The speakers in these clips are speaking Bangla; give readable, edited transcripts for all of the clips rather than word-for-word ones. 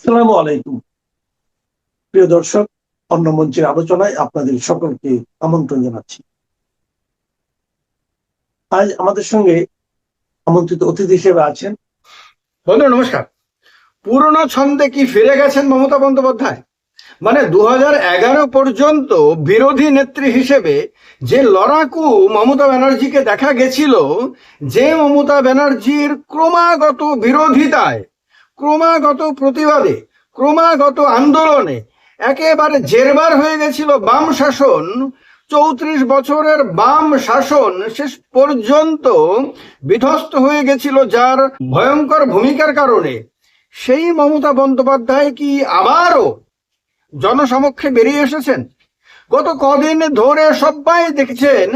আসসালামু আলাইকুম। প্রিয় দর্শক, অন্য মঞ্চের আলোচনায় আপনাদের সকলকে আমন্ত্রণ জানাচ্ছি। আজ আমাদের সঙ্গে আমন্ত্রিত অতিথি হিসেবে আছেন। বন্ধু নমস্কার। পুরনো ছন্দে কি ফিরে গেছেন মমতা বন্দ্যোপাধ্যায়? মানে 2011 পর্যন্ত বিরোধী নেত্রী হিসেবে যে লড়াকু মমতা ব্যানার্জিকে দেখা গেছিল, যে মমতা ব্যানার্জির ক্রমাগত বিরোধিতায়, ক্রমাগত প্রতিবাদে, ক্রমাগত আন্দোলনে একেবারে জেরবার হয়ে গেছিল বাম শাসন, 34 বছরের বাম শাসন শেষ পর্যন্ত বিধ্বস্ত হয়ে গেছিল যার ভয়ঙ্কর ভূমিকার কারণে, সেই মমতা বন্দ্যোপাধ্যায় কি আবারও জনসমক্ষে বেরিয়ে এসেছেন? গত কদিন ধরে সবাই দেখছেন,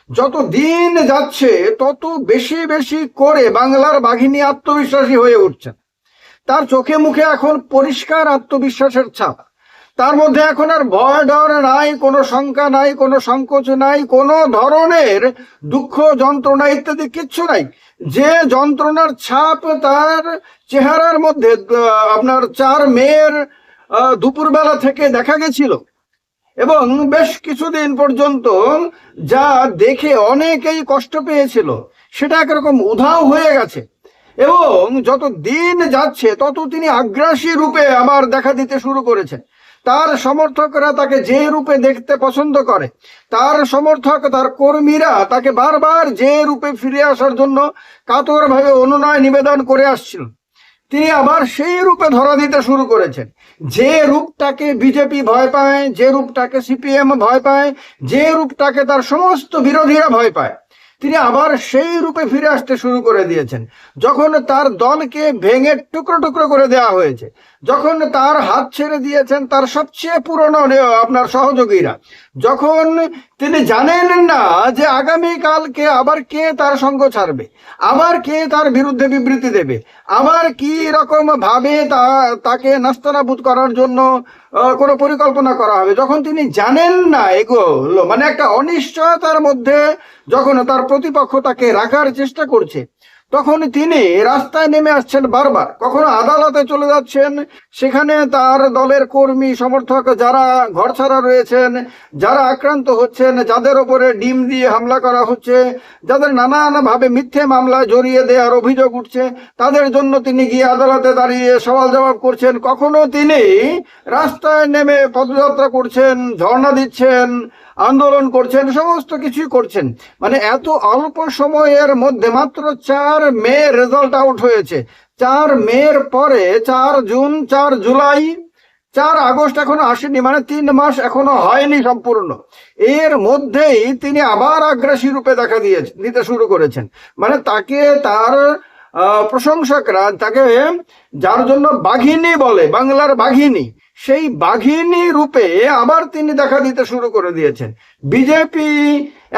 যত দিন যাচ্ছে তত বেশি বেশি করে বাংলার বাঘিনী আত্মবিশ্বাসী হয়ে উঠছেন। তার চোখে মুখে এখন পরিষ্কার আত্মবিশ্বাসের ছাপ। তার মধ্যে এখন আর ভয় ডর নাই, কোনো শঙ্কা নাই, কোনো সংকোচ নাই, কোনো ধরনের দুঃখ যন্ত্রণা ইত্যাদি কিচ্ছু নাই। যে যন্ত্রণার ছাপ তার চেহারার মধ্যে আপনার 4 মের দুপুরবেলা থেকে দেখা গেছিল, এবং বেশ কিছুদিন পর্যন্ত যা দেখে অনেকেই কষ্ট পেয়েছিল, সেটা একরকম উধাও হয়ে গেছে। এবং যত দিন যাচ্ছে তত তিনি আগ্রাসী রূপে আবার দেখা দিতে শুরু করেছেন। তার সমর্থকরা তাকে যে রূপে দেখতে পছন্দ করে, তার সমর্থক, তার কর্মীরা তাকে বারবার যে রূপে ফিরে আসার জন্য কাতরভাবে অনুনয় নিবেদন করে আসছিল, তিনি আবার সেই রূপে ধরা দিতে শুরু করেছেন। যে রূপটাকে বিজেপি ভয় পায়, যে রূপটাকে সিপিএম ভয় পায়, যে রূপটাকে তার সমস্ত বিরোধীরা ভয় পায়, তিনি আবার সেই রূপে ফিরে আসতে শুরু করে দিয়েছেন। যখন তার দলকে ভেঙে টুকরো টুকরো করে দেওয়া হয়েছে, যখন তার হাত ছেড়ে দিয়েছেন তার সবচেয়ে পুরনো আপনার সহযোগীরা, যখন তিনি জানেন না যে আগামীকালকে আবার কে তার সঙ্গ ছাড়বে, আবার কে তার বিরুদ্ধে বিবৃতি দেবে, আবার কি রকম ভাবে তাকে নাস্তানাবুদ করার জন্য কোনো পরিকল্পনা করা হবে, যখন তিনি জানেন না এগুলো, মানে একটা অনিশ্চয়তার মধ্যে যখন তার প্রতিপক্ষ তাকে রাখার চেষ্টা করছে, তখন তিনি রাস্তায় নেমে আসছেন বারবার। কখনো আদালতে চলে যাচ্ছেন, সেখানে তার দলের কর্মী সমর্থক যারা ঘরছাড়া রয়েছেন, যারা আক্রান্ত হচ্ছেন, যাদের ওপরে ডিম দিয়ে হামলা করা হচ্ছে, যাদের নানানভাবে মিথ্যে মামলায় জড়িয়ে দেওয়ার অভিযোগ উঠছে, তাদের জন্য তিনি গিয়ে আদালতে দাঁড়িয়ে সওয়াল জবাব করছেন। কখনো তিনি রাস্তায় নেমে পদযাত্রা করছেন, ধর্ণা দিচ্ছেন, আন্দোলন করছেন, সমস্ত কিছুই করছেন। মানে এত অল্প সময়ের মধ্যে মাত্র 4 মে রেজাল্ট আউট হয়েছে। 4 মের পরে 4 জুন, 4 জুলাই, 4 আগস্ট এখনো আসেনি, মানে 3 মাস এখনো হয়নি সম্পূর্ণ। এর মধ্যেই তিনি আবার আগ্রাসী রূপে দেখা দিতে শুরু করেছেন। মানে তাকে তার প্রশংসকরা তাকে, যার জন্য বাঘিনী বলে, বাংলার বাঘিনী, সেই বাঘিনী রূপে আবার তিনি দেখা দিতে শুরু করে দিয়েছেন। বিজেপি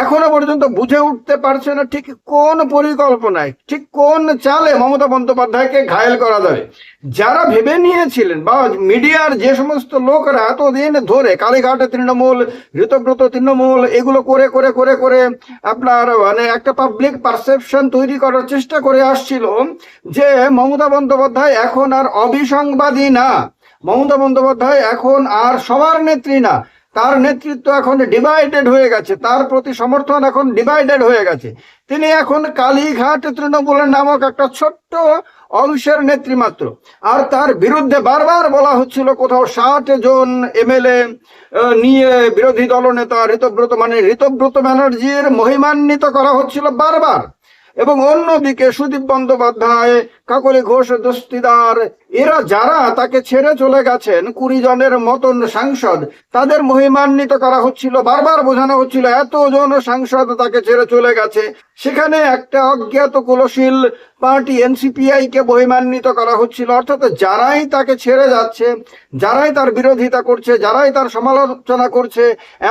এখনো পর্যন্ত বুঝে উঠতে পারছে না ঠিক কোন পরিকল্পনায়, ঠিক কোন চালে মমতা বন্দ্যোপাধ্যায়কে ঘায়েল করা যাবে। যারা ভেবে নিয়েছিলেন, বা মিডিয়ার যে সমস্ত লোকরা এতদিন ধরে কালীঘাটে তৃণমূল, ঋতব্রত তৃণমূল, এগুলো করে করে করে করে আপনার মানে একটা পাবলিক পারসেপশন তৈরি করার চেষ্টা করে আসছিল যে মমতা বন্দ্যোপাধ্যায় এখন আর অবিসংবাদী না, মমতা বন্দ্যোপাধ্যায় এখন আর সবার নেত্রী না, তার নেতৃত্ব এখন ডিভাইডেড হয়ে গেছে, তার প্রতি সমর্থন এখন ডিভাইডেড হয়ে গেছে। তিনি এখন কালীঘাট তৃণমূলের নামক একটা ছোট্ট অংশের নেত্রী মাত্র। আর তার বিরুদ্ধে বারবার বলা হচ্ছিল, কোথাও 60 জন এমএলএ নিয়ে বিরোধী দলনেতা ঋতব্রত ব্যানার্জির মহিমান্বিত করা হচ্ছিল বারবার। এবং অন্যদিকে সুদীপ বন্দ্যোপাধ্যায়, কাকলি ঘোষ দস্তিদার, এরা যারা তাকে ছেড়ে চলে গেছেন, 20 জনের মতন সাংসদ, তাদের মহিমান্বিত করা হচ্ছিল, বারবার বোঝানো হচ্ছিল এতজন সাংসদ তাকে ছেড়ে চলে গেছে, সেখানে একটা অজ্ঞাত কুলশীল পার্টি এনসিপিআই কে মহিমান্বিত করা হচ্ছিল। অর্থাৎ যারাই তাকে ছেড়ে যাচ্ছে, যারাই তার বিরোধিতা করছে, যারাই তার সমালোচনা করছে,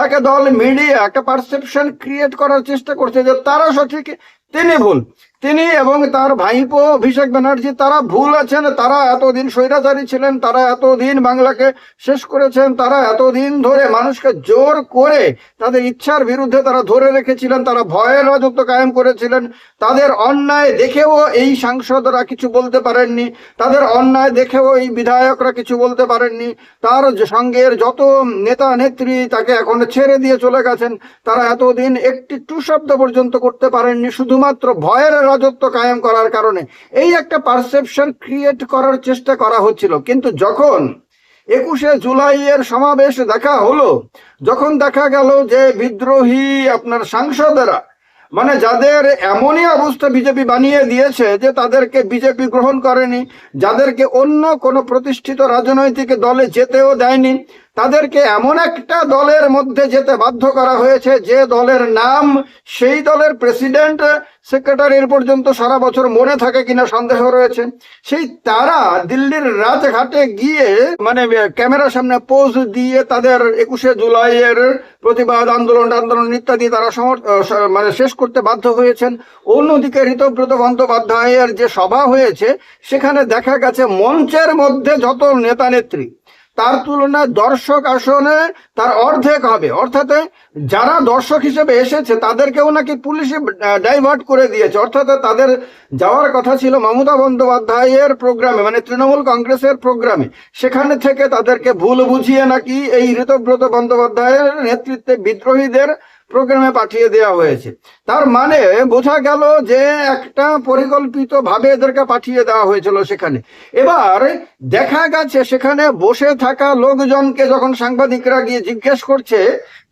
এক দল মিডিয়া একটা পারসেপশন ক্রিয়েট করার চেষ্টা করছে যে তারা সঠিক, তিনি ভুল। তিনি এবং তার ভাইপো অভিষেক ব্যানার্জি তারা ভুল আছেন। তারা এতদিন স্বৈরাচারী ছিলেন, তারা এতদিন বাংলাকে শেষ করেছেন, তারা এতদিন ধরে মানুষকে জোর করে তাদের ইচ্ছার বিরুদ্ধে তারা ধরে রেখেছিলেন, তারা ভয়ের রাজত্ব কায়েম করেছিলেন। তাদের অন্যায় দেখেও এই সাংসদরা কিছু বলতে পারেননি, তাদের অন্যায় দেখেও এই বিধায়করা কিছু বলতে পারেননি। তার সঙ্গের যত নেতা নেত্রী তাকে এখন ছেড়ে দিয়ে চলে গেছেন, তারা এতদিন একটি টু শব্দ পর্যন্ত করতে পারেননি, শুধুমাত্র ভয়ের রাজত্ব কায়েম করার কারণে। এই একটা পারসেপশন ক্রিয়েট করার চেষ্টা করা হচ্ছিল। কিন্তু যখন 21শে জুলাইয়ের সমাবেশ দেখা হলো, যখন দেখা গেল যে বিদ্রোহী আপনার সাংসদরা, মানে যাদের এমনই অবস্থা বিজেপি বানিয়ে দিয়েছে যে তাদেরকে বিজেপি গ্রহণ করেনি, যাদেরকে অন্য কোনো প্রতিষ্ঠিত রাজনৈতিক দলে যেতেও দেয়নি, তাদেরকে এমন একটা দলের মধ্যে যেতে বাধ্য করা হয়েছে যে দলের নাম সেই দলের প্রেসিডেন্ট সেক্রেটারির পর্যন্ত সারা বছর মনে থাকে কিনা সন্দেহ রয়েছে। সেই তারা দিল্লির রাজঘাটে গিয়ে মানে ক্যামেরার সামনে পোজ দিয়ে তাদের 21শে জুলাইয়ের প্রতিবাদ আন্দোলন ইত্যাদি তারা মানে শেষ করতে বাধ্য হয়েছেন। অন্যদিকে ঋতব্রত বন্দ্যোপাধ্যায়ের যে সভা হয়েছে সেখানে দেখা গেছে মঞ্চের মধ্যে যত নেতা নেত্রী তার তুলনায় দর্শক আসনে তার অর্ধেক হবে। অর্থাৎ যারা দর্শক হিসেবে এসেছে তাদেরকেও নাকি পুলিশে ডাইভার্ট করে দিয়েছে। অর্থাৎ তাদের যাওয়ার কথা ছিল মমতা বন্দ্যোপাধ্যায়ের প্রোগ্রামে, মানে তৃণমূল কংগ্রেসের প্রোগ্রামে, সেখানে থেকে তাদেরকে ভুল বুঝিয়ে নাকি এই ঋতব্রত বন্দ্যোপাধ্যায়ের নেতৃত্বে বিদ্রোহীদের প্রোগ্রামে পাঠিয়ে দেওয়া হয়েছে। তার মানে বোঝা গেল যে একটা পরিকল্পিত ভাবে এদেরকে পাঠিয়ে দেওয়া হয়েছিল সেখানে। এবার দেখা গেছে সেখানে বসে থাকা লোকজনকে যখন সাংবাদিকরা গিয়ে জিজ্ঞেস করছে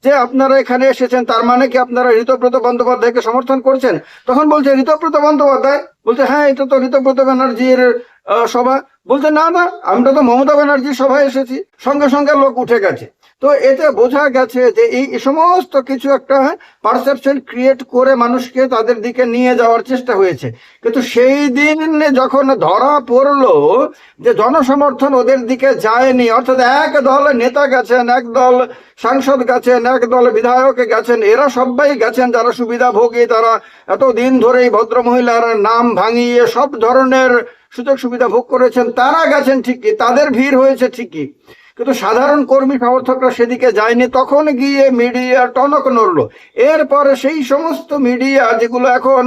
যে আপনারা এখানে এসেছেন, তার মানে কি আপনারা ঋতব্রত বন্দ্যোপাধ্যায়কে সমর্থন করছেন, তখন বলছে ঋতব্রত বন্দ্যোপাধ্যায়, বলছে হ্যাঁ এটা তো ঋতব্রত ব্যানার্জির সভা, বলছে না না আমরা তো মমতা ব্যানার্জির সভায় এসেছি। সঙ্গে সঙ্গে লোক উঠে গেছে। তো এতে বোঝা গেছে যে এই সমস্ত কিছু একটা পারসেপশন ক্রিয়েট করে মানুষকে তাদের দিকে নিয়ে যাওয়ার চেষ্টা হয়েছে। কিন্তু সেই দিন যখন ধরা পড়লো যে জনসমর্থন ওদের দিকে যায়নি, অর্থাৎ এক দল নেতা গেছেন, এক দল সাংসদ গেছেন, এক দল বিধায়ক গেছেন, এরা সবাই গেছেন যারা সুবিধাভোগী, তারা এতদিন ধরে এই ভদ্রমহিলার নাম ভাঙিয়ে সব ধরনের সুযোগ সুবিধা ভোগ করেছেন, তারা গেছেন ঠিকই, তাদের ভিড় হয়েছে ঠিকই, কিন্তু সাধারণ কর্মী সমর্থকরা সেদিকে যায়নি। তখন গিয়ে মিডিয়া টনক নড়লো। এরপরে সেই সমস্ত মিডিয়া যেগুলো এখন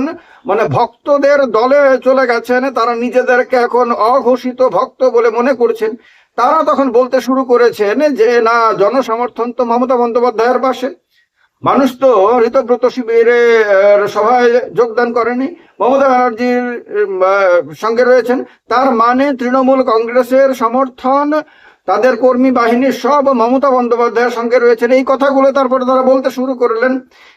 মানে ভক্তদের দলে চলে গেছেন, তারা নিজেদেরকে এখন অঘোষিত ভক্ত বলে মনে করছেন, তারা তখন বলতে শুরু করেছেন যে না, জনসমর্থন তো মমতা বন্দ্যোপাধ্যায়ের পাশে। মানুষ তো ঋতব্রত শিবিরে সভায় যোগদান করেনি, মমতা ব্যানার্জির সঙ্গে রয়েছেন, তার মানে তৃণমূল কংগ্রেসের সমর্থন, তাদের কর্মী বাহিনী সব মমতা বন্দ্যোপাধ্যায়ের সঙ্গে রয়েছেন। এই কথাগুলো তারপরে তারা বলতে শুরু করলেন।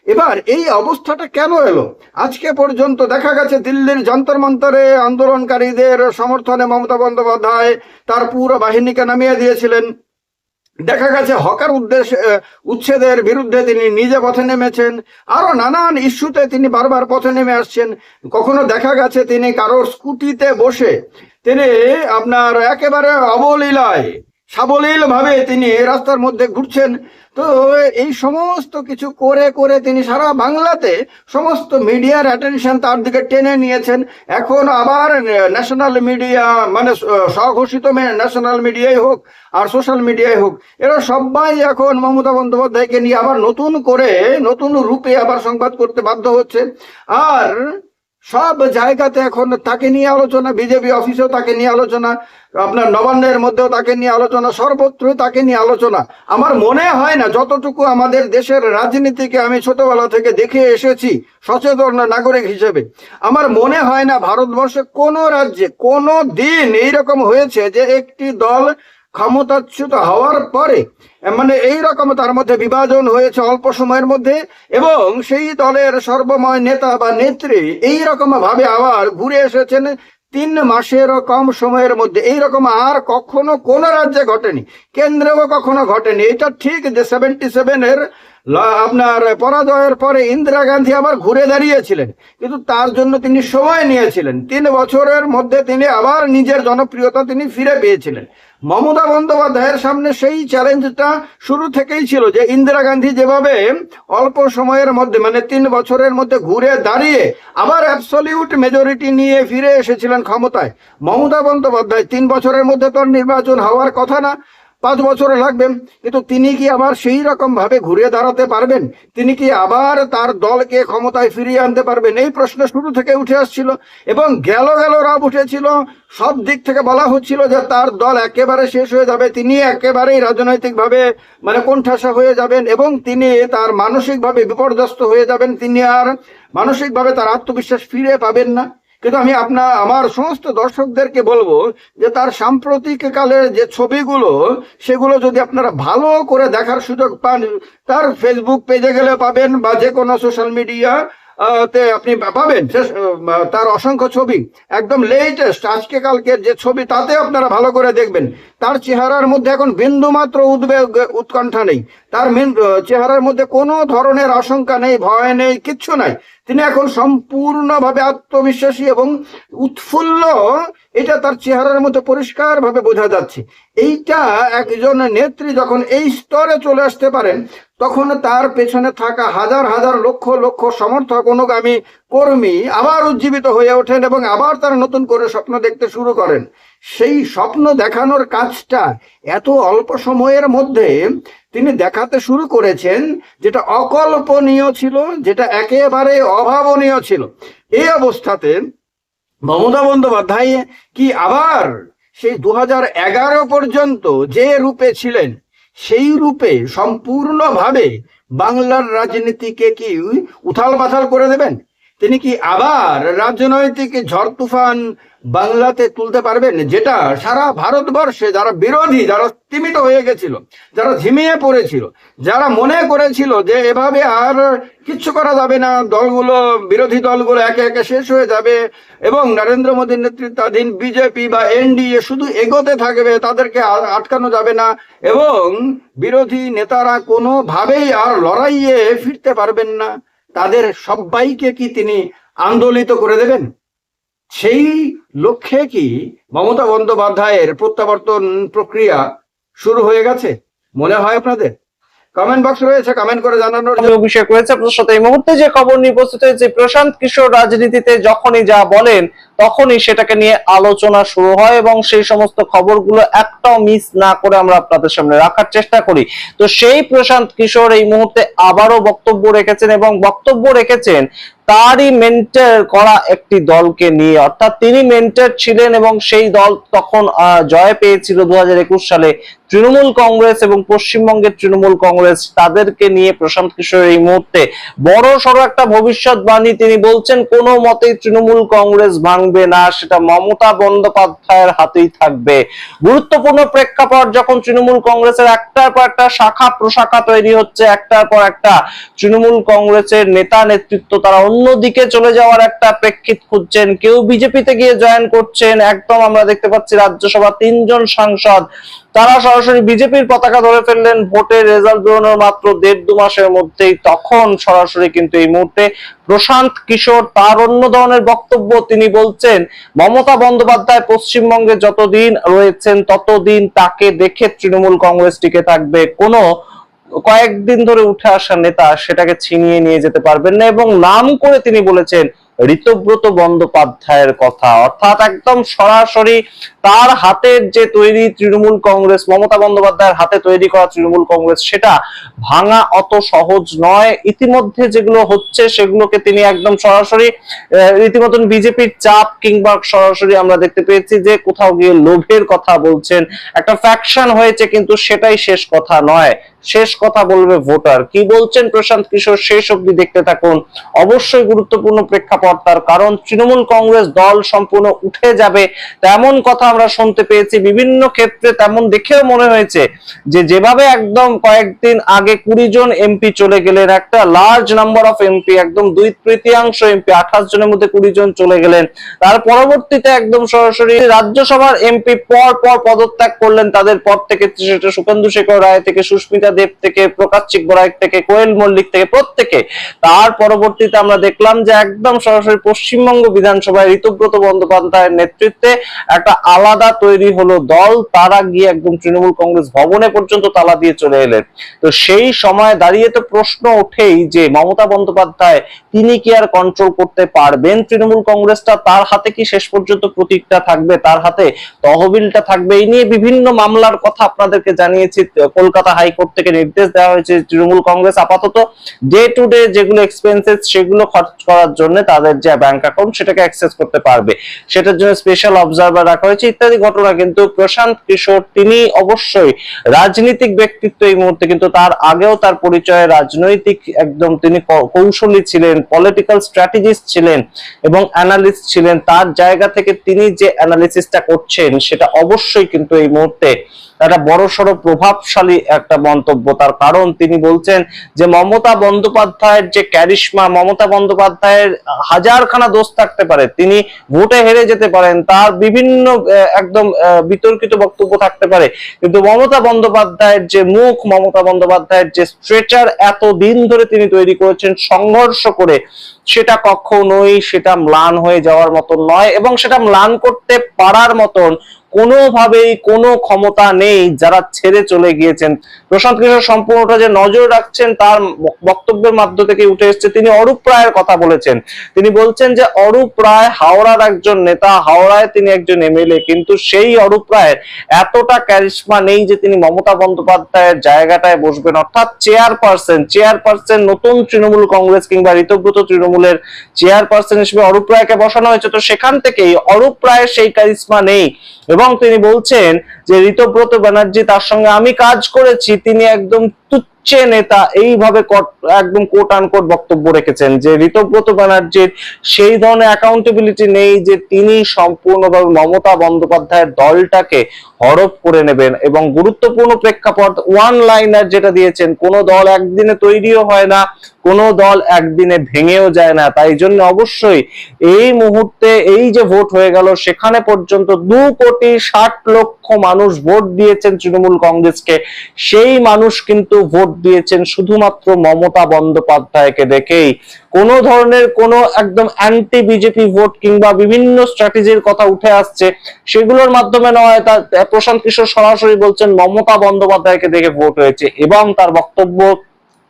এবার এই অবস্থাটা কেন এলো? আজকে পর্যন্ত দেখা গেছে দিল্লির যন্তর মন্তরে আন্দোলনকারীদের সমর্থনে মমতা বন্দ্যোপাধ্যায় তার পুরো বাহিনীকে নামিয়ে দিয়েছিলেন। দেখা গেছে হকার উচ্ছেদের বিরুদ্ধে তিনি নিজে পথে নেমেছেন, আরো নানান ইস্যুতে তিনি বারবার পথে নেমে আসছেন। কখনো দেখা গেছে তিনি কারোর স্কুটিতে বসে তিনি আপনার একেবারে অবলীলায় সাবলীল ভাবে তিনি রাস্তার মধ্যে ঘুরছেন। তো এই সমস্ত কিছু করে করে তিনি সারা বাংলাতে সমস্ত মিডিয়ার অ্যাটেনশন তার দিকে টেনে নিয়েছেন। এখন আবার ন্যাশনাল মিডিয়া, মানে স্বঘোষিত ন্যাশনাল মিডিয়াই হোক আর সোশ্যাল মিডিয়াই হোক, এরা সবাই এখন মমতা বন্দ্যোপাধ্যায়কে নিয়ে আবার নতুন করে নতুন রূপে আবার সংবাদ করতে বাধ্য হচ্ছে। আর সব জায়গাতে এখন তাকে নিয়ে আলোচনা, বিজেপি অফিসেও তাকে নিয়ে আলোচনা, আপনার নবান্নের মধ্যেও তাকে নিয়ে আলোচনা, সর্বত্রই তাকে নিয়ে আলোচনা। আমার মনে হয় না, যতটুকু আমাদের দেশের রাজনীতিকে আমি ছোটবেলা থেকে দেখে এসেছি সচেতন নাগরিক হিসেবে, আমার মনে হয় না ভারতবর্ষে কোনো রাজ্যে কোনো দিন এইরকম হয়েছে যে একটি দল ক্ষমতাচ্যুত হওয়ার পরে মানে এইরকম তার মধ্যে বিভাজন হয়েছে অল্প সময়ের মধ্যে, এবং সেই দলের সর্বময় নেতা বা নেত্রী এইরকম ভাবে আবার ঘুরে এসেছেন 3 মাসেরও কম সময়ের মধ্যে। এইরকম আর কখনো কোন রাজ্যে ঘটেনি, কেন্দ্রেও কখনো ঘটেনি। এটা ঠিক যে 77-এর আপনার পরাজয়ের পরে ইন্দিরা গান্ধী আবার ঘুরে দাঁড়িয়েছিলেন, কিন্তু তার জন্য তিনি সময় নিয়েছিলেন। 3 বছরের মধ্যে তিনি আবার নিজের জনপ্রিয়তা তিনি ফিরে পেয়েছিলেন। মমতা বন্দ্যোপাধ্যায়ের সামনে সেই চ্যালেঞ্জটা শুরু থেকেই ছিল যে ইন্দিরা গান্ধী যেভাবে অল্প সময়ের মধ্যে মানে 3 বছরের মধ্যে ঘুরে দাঁড়িয়ে আবার অ্যাবসলিউট মেজরিটি নিয়ে ফিরে এসেছিলেন ক্ষমতায়, মমতা বন্দ্যোপাধ্যায় 3 বছরের মধ্যে তো নির্বাচন হওয়ার কথা না, 5 বছর লাগবে, কিন্তু তিনি কি আবার সেই রকম ভাবে ঘুরে দাঁড়াতে পারবেন? তিনি কি আবার তার দলকে ক্ষমতায় ফিরিয়ে আনতে পারবেন? এই প্রশ্ন শুরু থেকে উঠে আসছিল এবং গেল রাব উঠেছিল। সব দিক থেকে বলা হচ্ছিল যে তার দল একেবারে শেষ হয়ে যাবে, তিনি একেবারেই রাজনৈতিকভাবে মানে কোণঠাসা হয়ে যাবেন এবং তিনি তার মানসিকভাবে বিপর্যস্ত হয়ে যাবেন, তিনি আর মানসিকভাবে তার আত্মবিশ্বাস ফিরে পাবেন না। কিন্তু আমি আমার সমস্ত দর্শকদেরকে বলবো যে তার সাম্প্রতিক কালের যে ছবিগুলো সেগুলো যদি আপনারা ভালো করে দেখার সুযোগ পান, তার ফেসবুক পেজে গেলে পাবেন বা যে কোনো সোশ্যাল মিডিয়া তে আপনি পাবেন তার অসংখ্য ছবি, একদম লেটেস্ট আজকে কালকের যে ছবি, তাতে আপনারা ভালো করে দেখবেন তার চেহারার মধ্যে এখন বিন্দু মাত্র উদ্বেগ উৎকণ্ঠা নেই, তার চেহারার মধ্যে কোনো ধরনের আশঙ্কা নেই, ভয় নেই, কিচ্ছু নাই। তিনি এখন সম্পূর্ণভাবে আত্মবিশ্বাসী এবং উৎফুল্ল, এটা তার চেহারার মধ্যে পরিষ্কার ভাবে বোঝা যাচ্ছে। এইটা একজন নেত্রী যখন এই স্তরে চলে আসতে পারেন, তখন তার পেছনে থাকা হাজার হাজার লক্ষ লক্ষ সমর্থক অনুগামী কর্মী আবার উজ্জীবিত হয়ে ওঠেন এবং আবার তারা নতুন করে স্বপ্ন দেখতে শুরু করেন। সেই স্বপ্ন দেখানোর কাজটা এত অল্প সময়ের মধ্যে তিনি দেখাতে শুরু করেছেন, যেটা অকল্পনীয় ছিল, যেটা একেবারে অভাবনীয় ছিল। এই অবস্থাতে মমতা বন্দ্যোপাধ্যায় কি আবার সেই 2011 পর্যন্ত যে রূপে ছিলেন সেই রূপে সম্পূর্ণভাবে বাংলার রাজনীতিকে কি উথাল পাথাল করে দেবেন? তিনি কি আবার রাজনৈতিক ঝড় তুফান বাংলাতে তুলতে পারবেন, যেটা সারা ভারতবর্ষে যারা বিরোধী, যারা স্তিমিত হয়ে গেছিল, যারা ঝিমিয়ে পড়েছিল, যারা মনে করেছিল যে এভাবে আর কিচ্ছু করা যাবে না, দলগুলো বিরোধী দলগুলো একে একে শেষ হয়ে যাবে এবং নরেন্দ্র মোদীর নেতৃত্বাধীন বিজেপি বা এনডিএ শুধু এগোতে থাকবে, তাদেরকে আটকানো যাবে না এবং বিরোধী নেতারা কোনোভাবেই আর লড়াইয়ে ফিরতে পারবেন না, তাদের সবাইকে কি তিনি আন্দোলিত করে দেবেন? সেই লক্ষ্যে কি মমতা বন্দ্যোপাধ্যায়ের প্রত্যাবর্তন প্রক্রিয়া শুরু হয়ে গেছে মনে হয় আপনাদের? কমেন্ট বক্স রয়েছে, কমেন্ট করে জানানোর অভিষেক রয়েছে আপনার সাথে। এই মুহূর্তে যে খবর নিয়ে উপস্থিত হয়েছে, প্রশান্ত কিশোর রাজনীতিতে যখনই যা বলেন তখনই সেটাকে নিয়ে আলোচনা শুরু হয় এবং সেই সমস্ত খবরগুলো একটাও মিস না করে আমরা আপনাদের সামনে রাখার চেষ্টা করি। তো সেই প্রশান্ত কিশোর এই মুহূর্তে আবারও বক্তব্য রেখেছেন এবং বক্তব্য রেখেছেন তারই মেন্টর করা একটি দলকে নিয়ে, অর্থাৎ তিনি মেন্টর ছিলেন এবং সেই দল তখন জয় পেয়েছিল 2021 সালে তৃণমূল কংগ্রেস এবং পশ্চিমবঙ্গের তৃণমূল কংগ্রেস, তাদেরকে নিয়ে প্রশান্ত কিশোর এই মুহূর্তে বড় সড়ো একটা ভবিষ্যৎবাণী তিনি বলছেন, কোনো মতেই তৃণমূল কংগ্রেস ভাঙবে না, সেটা মমতা বন্দ্যোপাধ্যায়ের হাতেই থাকবে। গুরুত্বপূর্ণ প্রেক্ষাপট যখন তৃণমূল কংগ্রেসের একটার পর একটা শাখা প্রশাখা তৈরি হচ্ছে, একটার পর একটা তৃণমূল কংগ্রেসের নেতা নেতৃত্ব তারা অন্যদিকে চলে যাওয়ার একটা প্রেক্ষিত খুঁজছেন, কেউ বিজেপিতে গিয়ে জয়েন করছেন, একদম আমরা দেখতে পাচ্ছি রাজ্যসভা 3 জন সাংসদ তারা সরাসরি বিজেপির পতাকা ধরে ফেললেন ভোটের রেজাল্ট বেরোনোর মাত্র 1.5-2 মাসের মধ্যেই। তখন সরাসরি কিন্তু এই মুহূর্তে প্রশান্ত কিশোর তার অন্য ধরনের বক্তব্য, তিনি বলছেন মমতা বন্দ্যোপাধ্যায় পশ্চিমবঙ্গে যতদিন রয়েছেন ততদিন তাকে দেখে তৃণমূল কংগ্রেস টিকে থাকবে, কোনো কয়েকদিন ধরে উঠে আসা নেতা সেটাকে ছিনিয়ে নিয়ে যেতে পারবেন না এবং নাম করে তিনি বলেছেন ঋতব্রত বন্দ্যোপাধ্যায়ের কথা, অর্থাৎ একদম সরাসরি তার হাতের যে তৈরি তৃণমূল কংগ্রেস, মমতা বন্দ্যোপাধ্যায়ের হাতে তৈরি করা তৃণমূল কংগ্রেস, সেটা ভাঙা অত সহজ নয়। ইতিমধ্যে যেগুলো হচ্ছে সেগুলোকে তিনি একদম সরাসরি রীতিমতন বিজেপির চাপ কিংবা সরাসরি আমরা দেখতে পেয়েছি যে কোথাও গিয়ে লোভের কথা বলছেন, একটা ফ্যাকশন হয়েছে, কিন্তু সেটাই শেষ কথা নয়, শেষ কথা বলবে ভোটার। কি বলছেন প্রশান্ত কিশোর শেষ অবধি দেখতে থাকুন, অবশ্যই গুরুত্বপূর্ণ প্রেক্ষাপট প্রেক্ষাপট, তার কারণ তৃণমূল কংগ্রেস দল সম্পূর্ণ উঠে যাবে তেমন কথা আমরা শুনতে পেয়েছি বিভিন্ন ক্ষেত্রে। তেমন দেখেও মনে হয়েছে যে যেভাবে একদম কয়েকদিন আগে 20 জন এমপি চলে গেলেন, একটা লার্জ নাম্বার অফ এমপি, একদম 2/3 এমপি, 28 জনের মধ্যে 20 জন চলে গেলেন, তার পরবর্তীতে একদম সরাসরি রাজ্যসভার এমপি পর পর পদত্যাগ করলেন তাদের পদ থেকে, সেটা সুখেন্দু শেখর রায় থেকে, সুস্মিতা দেব থেকে, প্রকাশ চিকবরাই থেকে, কোয়েল মল্লিক থেকে, প্রত্যেকে। তার পরবর্তীতে আমরা দেখলাম যে একদম সরাসরি পশ্চিমবঙ্গ বিধানসভায় ঋতব্রত বন্দ্যোপাধ্যায়ের নেতৃত্বে একটা আলাদা তৈরি হলো দল, তারা গিয়ে একদম তৃণমূল কংগ্রেস ভবনে পর্যন্ত তালা দিয়ে চলে এলেন। তো সেই সময় দাঁড়িয়ে তো প্রশ্ন ওঠেই যে মমতা বন্দ্যোপাধ্যায় তিনি কি আর কন্ট্রোল করতে পারবেন তৃণমূল কংগ্রেসটা? তার হাতে কি শেষ পর্যন্ত প্রতীকটা থাকবে, তার হাতে তহবিলটা থাকবে? এই নিয়ে বিভিন্ন মামলার কথা আপনাদেরকে জানিয়েছি। কলকাতা হাইকোর্ট থেকে নির্দেশ দেওয়া হয়েছে তৃণমূল কংগ্রেস আপাতত ডে টু ডে যেগুলো এক্সপেন্সেস সেগুলো খরচ করার জন্য তাদের যে ব্যাংক অ্যাকাউন্ট সেটাকে অ্যাক্সেস করতে পারবে, সেটার জন্য স্পেশাল অবজারভার রাখা হয়েছে ইত্যাদি ঘটনা। কিন্তু প্রশান্ত কিশোর তিনি অবশ্যই রাজনৈতিক ব্যক্তিত্ব এই মুহূর্তে, কিন্তু তার আগেও তার পরিচয় রাজনৈতিক, একদম তিনি কৌশলী ছিলেন, পলিটিক্যাল স্ট্র্যাটেজিস্ট ছিলেন এবং অ্যানালিস্ট ছিলেন। তার জায়গা থেকে তিনি যে অ্যানালিসিসটা করছেন সেটা অবশ্যই কিন্তু এই মুহূর্তে একটা বড়সড় প্রভাবশালী একটা মন্তব্য। তার কারণ তিনি বলছেন যে মমতা বন্দ্যোপাধ্যায়ের যে ক্যারিশমা, মমতা বন্দ্যোপাধ্যায়ের হাজারখানা দোষ থাকতে পারে, তিনি ভোটে হেরে যেতে পারেন, তার বিভিন্ন একদম বিতর্কিত বক্তব্য থাকতে পারে, কিন্তু মমতা বন্দ্যোপাধ্যায়ের যে মুখ, মমতা বন্দ্যোপাধ্যায়ের যে স্ট্রেচার এত দিন ধরে তিনি তৈরি করেছেন সংঘর্ষ করে, সেটা কখনোই সেটা ম্লান হয়ে যাওয়ার মতন নয় এবং সেটা ম্লান করতে পারার মতন কোনোভাবেই কোনো ক্ষমতা নেই যারা ছেড়ে চলে গিয়েছেন। প্রশান্ত কিশোর সম্পূর্ণটা যে নজর রাখছেন তার বক্তব্যের মাধ্য থেকে উঠে এসেছে। তিনি অরূপ রায়ের কথা বলেছেন, তিনি বলছেন যে অরূপ রায় হাওড়ার একজন নেতা, হাওড়ায় তিনি একজন এমএলএ, কিন্তু সেই অরূপ রায়ের এতটা ক্যারিশমা নেই যে তিনি মমতা বন্দ্যোপাধ্যায়ের জায়গাটায় বসবেন, অর্থাৎ চেয়ারপারসন নতুন তৃণমূল কংগ্রেস কিংবা ঋতব্রত তৃণমূলের চেয়ারপারসন হিসেবে অরূপ রায়কে বসানো হয়েছে। তো সেখান থেকেই অরূপ রায়ের সেই ক্যারিশমা নেই এবং তিনি বলছেন যে ঋতব্রত ব্যানার্জি তার সঙ্গে আমি কাজ করেছি, তিনি একদম তুচ্ছ নেতা, এইভাবে একদম কোট আনকোট বক্তব্য রেখেছেন যে ঋতব্রত ব্যানার্জির সেই ধরনের অ্যাকাউন্টেবিলিটি নেই যে তিনি সম্পূর্ণভাবে মমতা বন্দ্যোপাধ্যায়ের দলটাকে হরপ করে নেবেন। এবং গুরুত্বপূর্ণ প্রেক্ষাপট ওয়ান লাইনার যেটা দিয়েছেন, কোন দল একদিনে তৈরিও হয় না, কোন দল একদিনে ভেঙেও যায় না, তাই জন্য অবশ্যই এই মুহূর্তে এই যে ভোট হয়ে গেল সেখানে পর্যন্ত 2,60,00,000 মানুষ ভোট দিয়েছেন তৃণমূল কংগ্রেসকে, সেই মানুষ কিন্তু ভোট দিয়েছেন শুধুমাত্র মমতা বন্দ্যোপাধ্যায়কে দেখেই। কোন ধরনের কোন একদম অ্যান্টি বিজেপি ভোট কিংবা বিভিন্ন স্ট্র্যাটেজির কথা উঠে আসছে সেগুলোর মাধ্যমে নয়। প্রশান্ত কিশোর সরাসরি বলছেন মমতা বন্দ্যোপাধ্যায়কে দেখে ভোট হয়েছে এবং তার বক্তব্য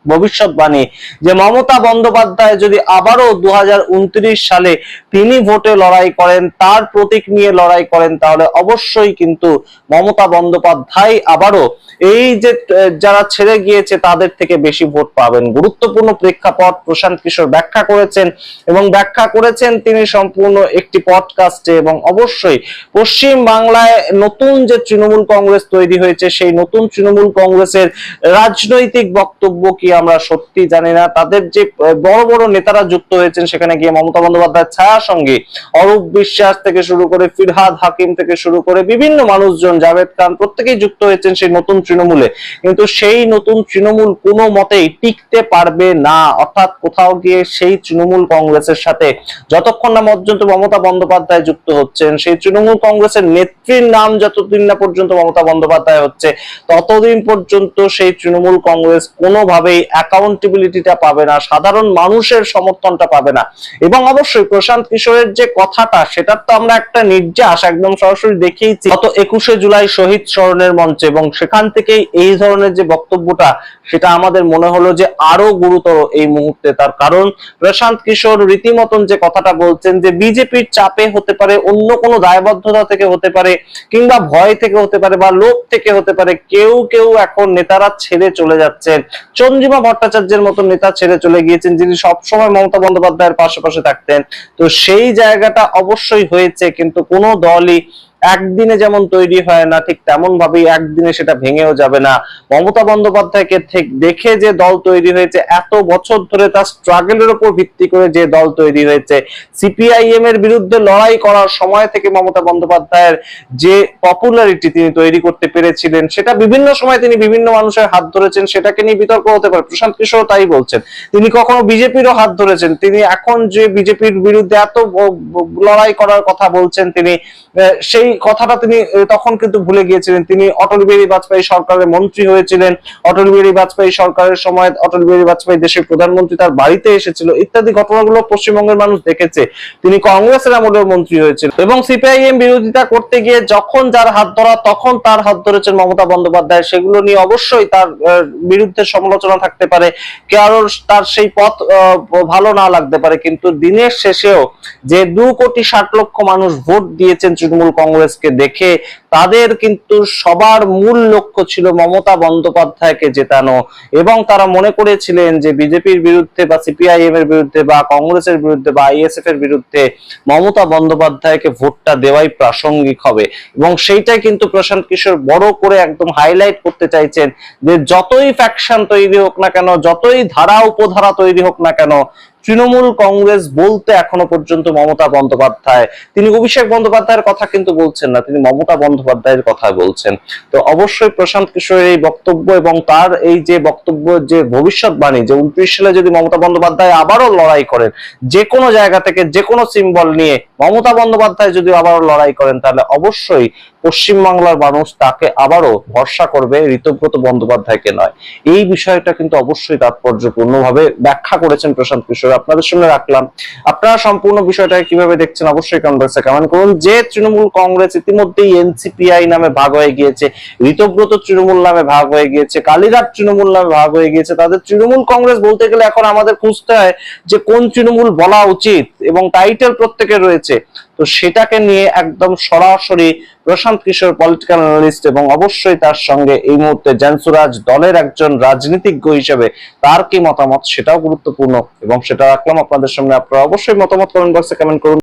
ভবিষ্যৎবাণী যে মমতা বন্দ্যোপাধ্যায় যদি আবারও 2029 সালে তিনি ভোটে লড়াই করেন, তার প্রতীক নিয়ে লড়াই করেন, তাহলে অবশ্যই কিন্তু মমতা বন্দ্যোপাধ্যায় আবারও এই যে যারা ছেড়ে গিয়েছে তাদের থেকে বেশি ভোট পাবেন। গুরুত্বপূর্ণ প্রেক্ষাপট প্রশান্ত কিশোর ব্যাখ্যা করেছেন এবং ব্যাখ্যা করেছেন তিনি সম্পূর্ণ একটি পডকাস্টে। এবং অবশ্যই পশ্চিম বাংলায় নতুন যে তৃণমূল কংগ্রেস তৈরি হয়েছে সেই নতুন তৃণমূল কংগ্রেসের রাজনৈতিক বক্তব্য কি আমরা সত্যি জানি না। তাদের যে বড় বড় নেতারা যুক্ত হয়েছেন সেখানে গিয়ে মমতা বন্দ্যোপাধ্যায়ের ছায়া সঙ্গে অরূপ বিশ্বাস থেকে শুরু করে ফিরহাদ হাকিম থেকে শুরু করে বিভিন্ন মানুষজন, জাভেদ খান, প্রত্যেকেই যুক্ত হয়েছেন সেই নতুন তৃণমূলে, কিন্তু সেই নতুন তৃণমূল কোনো মতেই টিকতে পারবে না। অর্থাৎ কোথাও গিয়ে সেই তৃণমূল কংগ্রেসের সাথে যতক্ষণ না পর্যন্ত মমতা বন্দ্যোপাধ্যায় যুক্ত হচ্ছেন, সেই তৃণমূল কংগ্রেসের নেত্রীর নাম যতদিন না পর্যন্ত মমতা বন্দ্যোপাধ্যায় হচ্ছে, ততদিন পর্যন্ত সেই তৃণমূল কংগ্রেস কোনোভাবেই অ্যাকাউন্টেবিলিটিটা পাবে না, সাধারণ মানুষের সমর্থনটা পাবে না। এবং অবশ্যই প্রশান্ত কিশোরের যে কথাটা সেটার তো আমরা একটা নির্যাস একদম সরাসরি দেখিয়েছি গত 21শে জুলাই শহীদ স্মরণের মঞ্চে, এবং সেখান থেকেই এই ধরনের যে বক্তব্যটা সেটা আমাদের মনে হলো যে আরো গুরুতর এই মুহূর্তে। তার কারণ প্রশান্ত কিশোর রীতিমতন যে কথাটা বলছেন যে বিজেপির চাপে হতে পারে, অন্য কোনো দায়বদ্ধতা থেকে হতে পারে, কিংবা ভয় থেকে হতে পারে বা লোভ থেকে হতে পারে, কেউ কেউ এখন নেতারা ছেড়ে চলে যাচ্ছেন। চন্দ্রিমা ভট্টাচার্যের মতো নেতা ছেড়ে চলে গিয়েছেন যিনি সবসময় মমতা বন্দ্যোপাধ্যায়ের পাশে থাকতেন। তো সেই জায়গাটা অবশ্যই হয়েছে, কিন্তু কোনো দলই একদিনে যেমন তৈরি হয় না, ঠিক তেমন ভাবেই একদিনে সেটা ভেঙেও যাবে না। মমতা বন্দ্যোপাধ্যায়কে দেখে যে দল তৈরি হয়েছে, এত বছর ধরে তার স্ট্রাগলের উপর ভিত্তি করে যে দল তৈরি হয়েছে, সিপিআইএম এর বিরুদ্ধে লড়াই করার সময় থেকে মমতা বন্দ্যোপাধ্যায়ের যে পপুলারিটি তিনি তৈরি করতে পেরেছিলেন, সেটা বিভিন্ন সময় তিনি বিভিন্ন মানুষের হাত ধরেছেন, সেটাকে নিয়ে বিতর্ক হতে পারে। প্রশান্ত কিশোর তাই বলছেন। তিনি কখনো বিজেপিরও হাত ধরেছেন। তিনি এখন যে বিজেপির বিরুদ্ধে এত লড়াই করার কথা বলছেন, তিনি সেই কথাটা তিনি তখন কিন্তু ভুলে গিয়েছিলেন। তিনি অটল বিহারী বাজপেয়ী সরকারের মন্ত্রী হয়েছিলেন। অটল বিহারী বাজপেয়ী সরকারের সময় অটল বিহারী বাজপেয়ী দেশের প্রধানমন্ত্রী তার বাড়িতে এসেছিল, ইত্যাদি ঘটনাগুলো পশ্চিমবঙ্গের মানুষ দেখেছে। তিনি কংগ্রেসের আমলেও মন্ত্রী হয়েছিল এবং সিপিআইএম বিরোধিতা করতে গিয়ে যখন যার হাত ধরা, তখন তার হাত ধরেছেন মমতা বন্দ্যোপাধ্যায়। সেগুলো নিয়ে অবশ্যই তার বিরুদ্ধে সমালোচনা থাকতে পারে, কারণ তার সেই পথ ভালো না লাগতে পারে, কিন্তু দিনের শেষেও যে 2,60,00,000 মানুষ ভোট দিয়েছেন তৃণমূল কংগ্রেসকে দেখে, তাদের কিন্তু সবার মূল লক্ষ্য ছিল মমতা বন্দ্যোপাধ্যায়কে জেতানো, এবং তারা মনে করেছিলেন যে বিজেপির বিরুদ্ধে বা সিপিআইএম এর বিরুদ্ধে বা কংগ্রেসের বিরুদ্ধে বা আইএসএফ এর বিরুদ্ধে মমতা বন্দ্যোপাধ্যায়কে ভোটটা দেওয়াই প্রাসঙ্গিক হবে। এবং সেইটাই কিন্তু প্রশান্ত কিশোর বড় করে একদম হাইলাইট করতে চাইছেন, যে যতই ফ্যাকশন তৈরি হোক না কেন, যতই ধারা উপধারা তৈরি হোক না কেন, তৃণমূল কংগ্রেস বলতে এখনো পর্যন্ত মমতা বন্দ্যোপাধ্যায়। তিনি অভিষেক বন্দ্যোপাধ্যায়ের কথা কিন্তু বলছেন না, তিনি মমতা বন্দ্যোপাধ্যায়ের কথা বলছেন। তো অবশ্যই প্রশান্ত কিশোরের এই বক্তব্য এবং তার এই যে বক্তব্য, যে ভবিষ্যৎবাণী, যে 29 সালে যদি মমতা বন্দ্যোপাধ্যায় আবারও লড়াই করেন, যে কোনো জায়গা থেকে যে কোনো সিম্বল নিয়ে মমতা বন্দ্যোপাধ্যায় যদি আবারও লড়াই করেন, তাহলে অবশ্যই পশ্চিমবাংলার মানুষ তাকে আবারও ভরসা করবে, ঋতব্রত বন্দ্যোপাধ্যায়কে নয়। এই বিষয়টা কিন্তু অবশ্যই তাৎপর্যপূর্ণভাবে ব্যাখ্যা করেছেন প্রশান্ত কিশোর। আপনাদের সামনে রাখলাম। আপনারা সম্পূর্ণ বিষয়টাকে কিভাবে দেখছেন অবশ্যই কমেন্ট বক্সে কমেন্ট করুন। যে তৃণমূল কংগ্রেস ইতিমধ্যেই এনসিপিআই নামে ভাগ হয়ে গিয়েছে, ঋতব্রত তৃণমূল নামে ভাগ হয়ে গিয়েছে, কালীঘাট তৃণমূল নামে ভাগ হয়ে গিয়েছে, তাদের তৃণমূল কংগ্রেস বলতে গেলে এখন আমাদের খুঁজতে হয় যে কোন তৃণমূল বলা উচিত, এবং টাইটেল প্রত্যেকের রয়েছে। তো সেটাকে নিয়ে একদম সরাসরি প্রশান্ত কিশোর, পলিটিক্যাল অ্যানালিস্ট, এবং অবশ্যই তার সঙ্গে এই মুহূর্তে জ্যানসুরাজ দলের একজন রাজনীতিজ্ঞ হিসেবে তার কি মতামত, সেটাও গুরুত্বপূর্ণ, এবং সেটা রাখলাম আপনাদের সামনে। আপনারা অবশ্যই মতামত কমেন্ট বক্সে কমেন্ট করুন।